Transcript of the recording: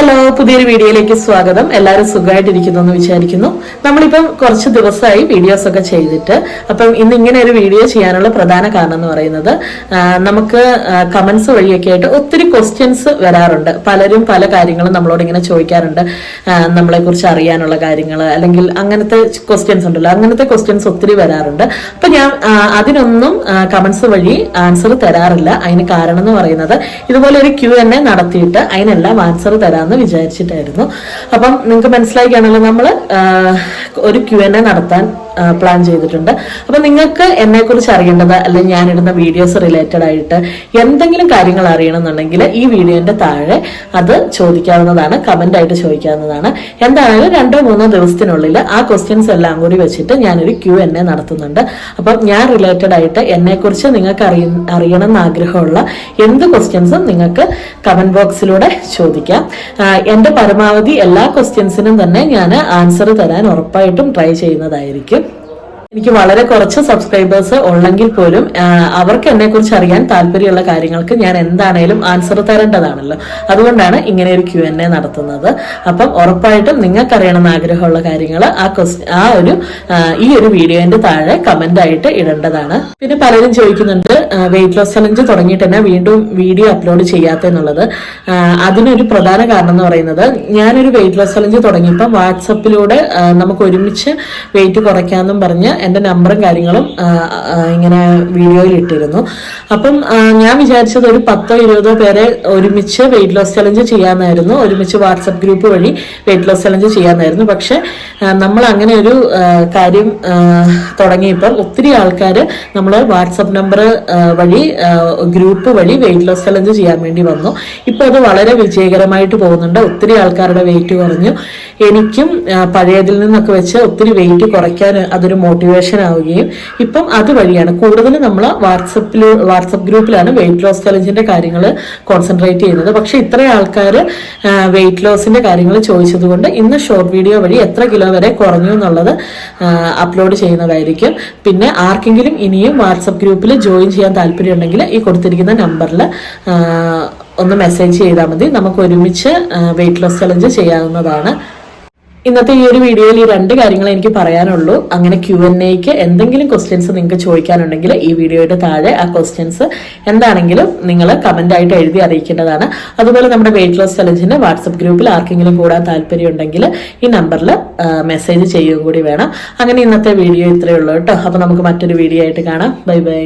Hello, പുതിയൊരു വീഡിയോയിലേക്ക് സ്വാഗതം. എല്ലാവരും സുഖമായിട്ടിരിക്കുന്നു എന്ന് വിചാരിക്കുന്നു. നമ്മളിപ്പം കുറച്ച് ദിവസമായി വീഡിയോസ് ഒക്കെ ചെയ്തിട്ട്, അപ്പം ഇന്ന് ഇങ്ങനെ ഒരു വീഡിയോ ചെയ്യാനുള്ള പ്രധാന കാരണം എന്ന് പറയുന്നത്, നമുക്ക് കമന്റ്സ് വഴിയൊക്കെ ആയിട്ട് ഒത്തിരി ക്വസ്റ്റ്യൻസ് വരാറുണ്ട്. പലരും പല കാര്യങ്ങളും നമ്മളോട് ഇങ്ങനെ ചോദിക്കാറുണ്ട്, നമ്മളെ കുറിച്ച് അറിയാനുള്ള കാര്യങ്ങൾ, അല്ലെങ്കിൽ അങ്ങനത്തെ ക്വസ്റ്റ്യൻസ് ഉണ്ടല്ലോ, അങ്ങനത്തെ ക്വസ്റ്റ്യൻസ് ഒത്തിരി വരാറുണ്ട്. അപ്പൊ ഞാൻ അതിനൊന്നും കമന്റ്സ് വഴി ആൻസർ തരാറില്ല. അതിന് കാരണം എന്ന് പറയുന്നത്, ഇതുപോലെ ഒരു Q&A നടത്തിയിട്ട് അതിനെല്ലാം ആൻസർ തരാമെന്ന് വിചാരിച്ചിട്ടായിരുന്നു. അപ്പം നിങ്ങൾക്ക് മനസ്സിലായി കാണുമല്ലോ, നമ്മൾ ഒരു Q&A നടത്താൻ പ്ലാൻ ചെയ്തിട്ടുണ്ട്. അപ്പൊ നിങ്ങൾക്ക് എന്നെ കുറിച്ച് അറിയേണ്ടത്, അല്ലെങ്കിൽ ഞാനിടുന്ന വീഡിയോസ് റിലേറ്റഡ് ആയിട്ട് എന്തെങ്കിലും കാര്യങ്ങൾ അറിയണമെന്നുണ്ടെങ്കിൽ ഈ വീഡിയോന്റെ താഴെ അത് ചോദിക്കാവുന്നതാണ്, കമന്റ് ആയിട്ട് ചോദിക്കാവുന്നതാണ്. എന്താണെങ്കിലും 2-3 ദിവസത്തിനുള്ളിൽ ആ ക്വസ്റ്റ്യൻസ് എല്ലാം കൂടി വെച്ചിട്ട് ഞാനൊരു Q&A നടത്തുന്നുണ്ട്. അപ്പം ഞാൻ റിലേറ്റഡ് ആയിട്ട് എന്നെ കുറിച്ച് നിങ്ങൾക്ക് അറിയണം എന്ന് ആഗ്രഹമുള്ള എന്ത് ക്വസ്റ്റ്യൻസും നിങ്ങൾക്ക് കമന്റ് ബോക്സിലൂടെ ചോദിക്കാം. എന്റെ പരമാവധി എല്ലാ ക്വസ്റ്റ്യൻസിനും തന്നെ ഞാൻ ആൻസർ തരാൻ ഉറപ്പായിട്ടും ട്രൈ ചെയ്യുന്നതായിരിക്കും. എനിക്ക് വളരെ കുറച്ച് സബ്സ്ക്രൈബേഴ്സ് ഉള്ളെങ്കിൽ പോലും അവർക്ക് എന്നെ കുറിച്ച് അറിയാൻ താല്പര്യമുള്ള കാര്യങ്ങൾക്ക് ഞാൻ എന്താണേലും ആൻസർ തരേണ്ടതാണല്ലോ. അതുകൊണ്ടാണ് ഇങ്ങനെ ഒരു Q&A നടത്തുന്നത്. അപ്പം ഉറപ്പായിട്ടും നിങ്ങൾക്ക് അറിയണമെന്ന് ആഗ്രഹമുള്ള കാര്യങ്ങൾ ഈ ഒരു വീഡിയോന്റെ താഴെ കമന്റ് ആയിട്ട് ഇടേണ്ടതാണ്. പിന്നെ പലരും ചോദിക്കുന്നുണ്ട്, വെയിറ്റ് ലോസ് ചലഞ്ച് തുടങ്ങിയിട്ട് തന്നെ വീണ്ടും വീഡിയോ അപ്ലോഡ് ചെയ്യാത്തെന്നുള്ളത്. അതിനൊരു പ്രധാന കാരണം എന്ന് പറയുന്നത്, ഞാനൊരു വെയിറ്റ് ലോസ് ചലഞ്ച് തുടങ്ങിയപ്പോൾ വാട്സപ്പിലൂടെ നമുക്ക് ഒരുമിച്ച് വെയിറ്റ് കുറയ്ക്കാമെന്നും പറഞ്ഞ് എന്റെ നമ്പറും കാര്യങ്ങളും ഇങ്ങനെ വീഡിയോയിൽ ഇട്ടിരുന്നു. അപ്പം ഞാൻ വിചാരിച്ചത് ഒരു 10-20 പേരെ ഒരുമിച്ച് വെയിറ്റ് ലോസ് ചലഞ്ച് ചെയ്യാമെന്നായിരുന്നു, ഒരുമിച്ച് വാട്സപ്പ് ഗ്രൂപ്പ് വഴി വെയിറ്റ് ലോസ് ചലഞ്ച് ചെയ്യാമെന്നായിരുന്നു. പക്ഷെ നമ്മൾ അങ്ങനെ ഒരു കാര്യം തുടങ്ങിയപ്പോൾ ഒത്തിരി ആൾക്കാർ നമ്മൾ വാട്സപ്പ് നമ്പർ വഴി ഗ്രൂപ്പ് വഴി വെയിറ്റ് ലോസ് ചലഞ്ച് ചെയ്യാൻ വേണ്ടി വന്നു. ഇപ്പൊ അത് വളരെ വിജയകരമായിട്ട് പോകുന്നുണ്ട്. ഒത്തിരി ആൾക്കാരുടെ വെയിറ്റ് കുറഞ്ഞു. എനിക്കും പഴയതിൽ നിന്നൊക്കെ വെച്ച് ഒത്തിരി വെയിറ്റ് കുറയ്ക്കാൻ അതൊരു മോട്ടിവേഷൻ ആവുകയും ഇപ്പം അതുവഴിയാണ് കൂടുതലും നമ്മൾ വാട്സപ്പ് ഗ്രൂപ്പിലാണ് വെയിറ്റ് ലോസ് ചലഞ്ചിന്റെ കാര്യങ്ങൾ കോൺസെൻട്രേറ്റ് ചെയ്യുന്നത്. പക്ഷെ ഇത്രയും ആൾക്കാർ വെയിറ്റ് ലോസിന്റെ കാര്യങ്ങൾ ചോദിച്ചത് കൊണ്ട് ഇന്ന് ഷോർട്ട് വീഡിയോ വഴി എത്ര കിലോ വരെ കുറഞ്ഞു എന്നുള്ളത് അപ്ലോഡ് ചെയ്യുന്നതായിരിക്കും. പിന്നെ ആർക്കെങ്കിലും ഇനിയും വാട്സപ്പ് ഗ്രൂപ്പിൽ ജോയിൻ ചെയ്യാൻ താല്പര്യം ഉണ്ടെങ്കിൽ ഈ കൊടുത്തിരിക്കുന്ന നമ്പറിൽ ഒന്ന് മെസ്സേജ് ചെയ്താൽ മതി. നമുക്ക് ഒരുമിച്ച് വെയിറ്റ് ലോസ് ചലഞ്ച് ചെയ്യാവുന്നതാണ്. ഇന്നത്തെ ഈ ഒരു വീഡിയോയിൽ ഈ 2 കാര്യങ്ങൾ എനിക്ക് പറയാനുള്ളൂ. അങ്ങനെ Q&Aക്ക് എന്തെങ്കിലും ക്വസ്റ്റ്യൻസ് നിങ്ങൾക്ക് ചോദിക്കാനുണ്ടെങ്കിൽ ഈ വീഡിയോയുടെ താഴെ ആ ക്വസ്റ്റ്യൻസ് എന്താണെങ്കിലും നിങ്ങൾ കമന്റ് ആയിട്ട് എഴുതി അറിയിക്കേണ്ടതാണ്. അതുപോലെ നമ്മുടെ വെയിറ്റ് ലോസ് ചലഞ്ചിന്റെ വാട്സപ്പ് ഗ്രൂപ്പിൽ ആർക്കെങ്കിലും കൂടാൻ താല്പര്യം ഉണ്ടെങ്കിൽ ഈ നമ്പറിൽ മെസ്സേജ് ചെയ്യുകയും കൂടി വേണം. അങ്ങനെ ഇന്നത്തെ വീഡിയോ ഇത്രയേ ഉള്ളൂ കേട്ടോ. അപ്പൊ നമുക്ക് മറ്റൊരു വീഡിയോ ആയിട്ട് കാണാം. Bye bye.